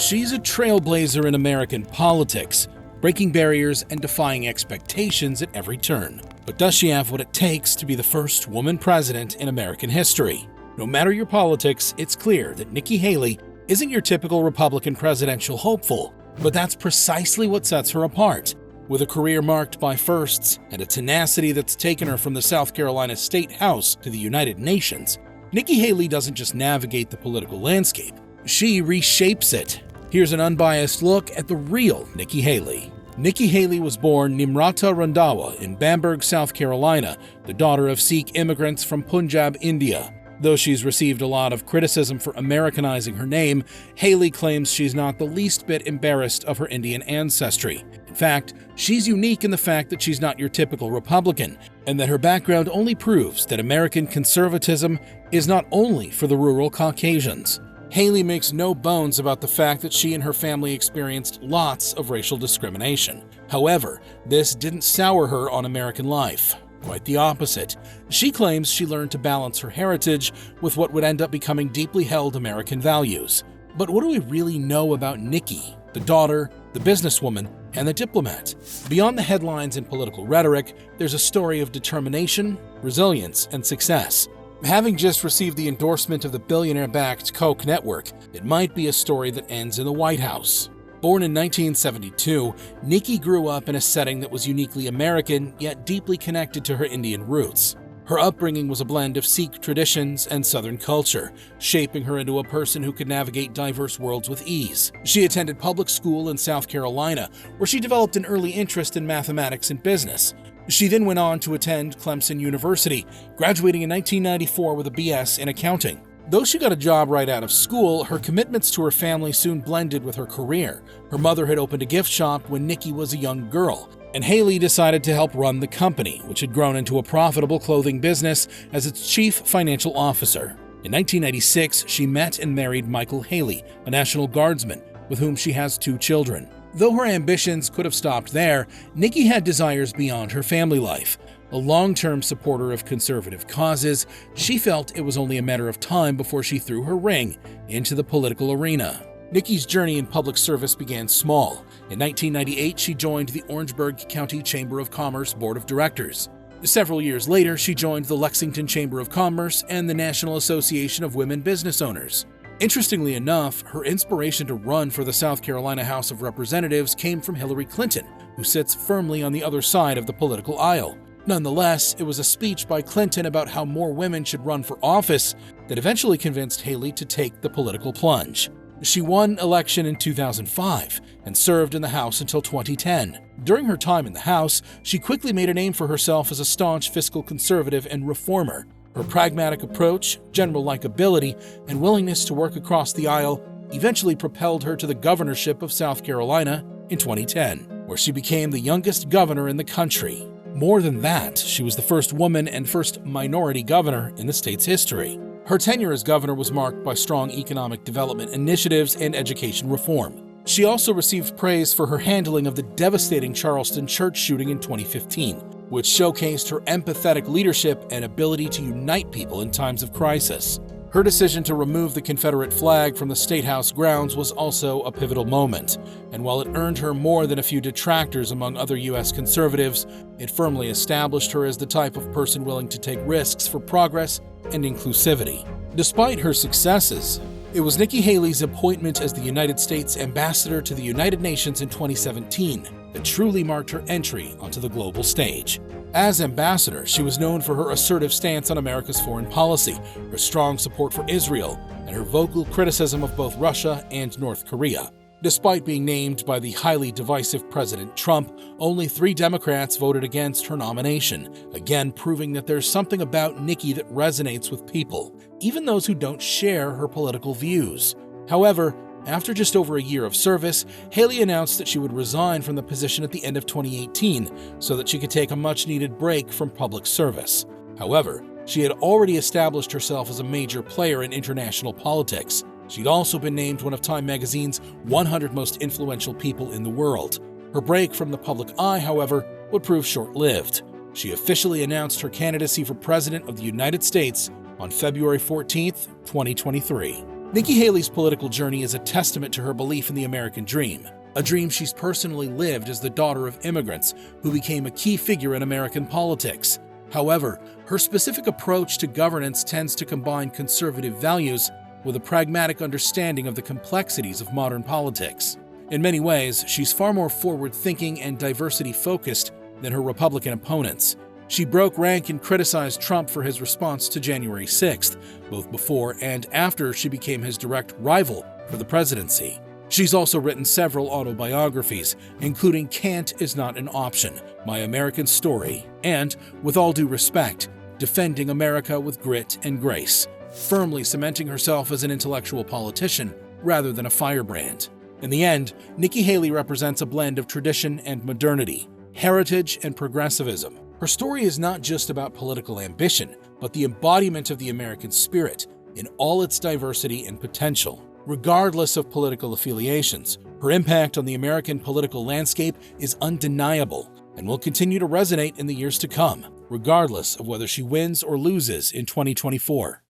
She's a trailblazer in American politics, breaking barriers and defying expectations at every turn. But does she have what it takes to be the first woman president in American history? No matter your politics, it's clear that Nikki Haley isn't your typical Republican presidential hopeful, but that's precisely what sets her apart. With a career marked by firsts and a tenacity that's taken her from the South Carolina State House to the United Nations, Nikki Haley doesn't just navigate the political landscape, she reshapes it. Here's an unbiased look at the real Nikki Haley. Nikki Haley was born Nimrata Randhawa in Bamberg, South Carolina, the daughter of Sikh immigrants from Punjab, India. Though she's received a lot of criticism for Americanizing her name, Haley claims she's not the least bit embarrassed of her Indian ancestry. In fact, she's unique in the fact that she's not your typical Republican, and that her background only proves that American conservatism is not only for the rural Caucasians. Haley makes no bones about the fact that she and her family experienced lots of racial discrimination. However, this didn't sour her on American life. Quite the opposite. She claims she learned to balance her heritage with what would end up becoming deeply held American values. But what do we really know about Nikki, the daughter, the businesswoman, and the diplomat? Beyond the headlines and political rhetoric, there's a story of determination, resilience, and success. Having just received the endorsement of the billionaire-backed Koch network, it might be a story that ends in the White House. Born in 1972, Nikki grew up in a setting that was uniquely American, yet deeply connected to her Indian roots. Her upbringing was a blend of Sikh traditions and Southern culture, shaping her into a person who could navigate diverse worlds with ease. She attended public school in South Carolina, where she developed an early interest in mathematics and business. She then went on to attend Clemson University, graduating in 1994 with a BS in accounting. Though she got a job right out of school, her commitments to her family soon blended with her career. Her mother had opened a gift shop when Nikki was a young girl, and Haley decided to help run the company, which had grown into a profitable clothing business, as its chief financial officer. In 1996, she met and married Michael Haley, a National Guardsman, with whom she has 2 children. Though her ambitions could have stopped there, Nikki had desires beyond her family life. A long-term supporter of conservative causes, she felt it was only a matter of time before she threw her ring into the political arena. Nikki's journey in public service began small. In 1998, she joined the Orangeburg County Chamber of Commerce Board of Directors. Several years later, she joined the Lexington Chamber of Commerce and the National Association of Women Business Owners. Interestingly enough, her inspiration to run for the South Carolina House of Representatives came from Hillary Clinton, who sits firmly on the other side of the political aisle. Nonetheless, it was a speech by Clinton about how more women should run for office that eventually convinced Haley to take the political plunge. She won election in 2005 and served in the House until 2010. During her time in the House, she quickly made a name for herself as a staunch fiscal conservative and reformer. Her pragmatic approach, general likability, and willingness to work across the aisle eventually propelled her to the governorship of South Carolina in 2010, where she became the youngest governor in the country. More than that, she was the first woman and first minority governor in the state's history. Her tenure as governor was marked by strong economic development initiatives and education reform. She also received praise for her handling of the devastating Charleston church shooting in 2015, which showcased her empathetic leadership and ability to unite people in times of crisis. Her decision to remove the Confederate flag from the State House grounds was also a pivotal moment, and while it earned her more than a few detractors among other U.S. conservatives, it firmly established her as the type of person willing to take risks for progress and inclusivity. Despite her successes, it was Nikki Haley's appointment as the United States Ambassador to the United Nations in 2017 that truly marked her entry onto the global stage. As ambassador, she was known for her assertive stance on America's foreign policy, her strong support for Israel, and her vocal criticism of both Russia and North Korea. Despite being named by the highly divisive President Trump, only 3 Democrats voted against her nomination, again proving that there's something about Nikki that resonates with people, even those who don't share her political views. However, after just over a year of service, Haley announced that she would resign from the position at the end of 2018 so that she could take a much-needed break from public service. However, she had already established herself as a major player in international politics. She'd also been named one of Time magazine's 100 most influential people in the world. Her break from the public eye, however, would prove short-lived. She officially announced her candidacy for President of the United States on February 14, 2023. Nikki Haley's political journey is a testament to her belief in the American dream, a dream she's personally lived as the daughter of immigrants who became a key figure in American politics. However, her specific approach to governance tends to combine conservative values with a pragmatic understanding of the complexities of modern politics. In many ways, she's far more forward-thinking and diversity-focused than her Republican opponents. She broke rank and criticized Trump for his response to January 6th, both before and after she became his direct rival for the presidency. She's also written several autobiographies, including Can't Is Not an Option, My American Story, and, with all due respect, Defending America with Grit and Grace, firmly cementing herself as an intellectual politician rather than a firebrand. In the end, Nikki Haley represents a blend of tradition and modernity, heritage and progressivism. Her story is not just about political ambition, but the embodiment of the American spirit in all its diversity and potential. Regardless of political affiliations, her impact on the American political landscape is undeniable and will continue to resonate in the years to come, regardless of whether she wins or loses in 2024.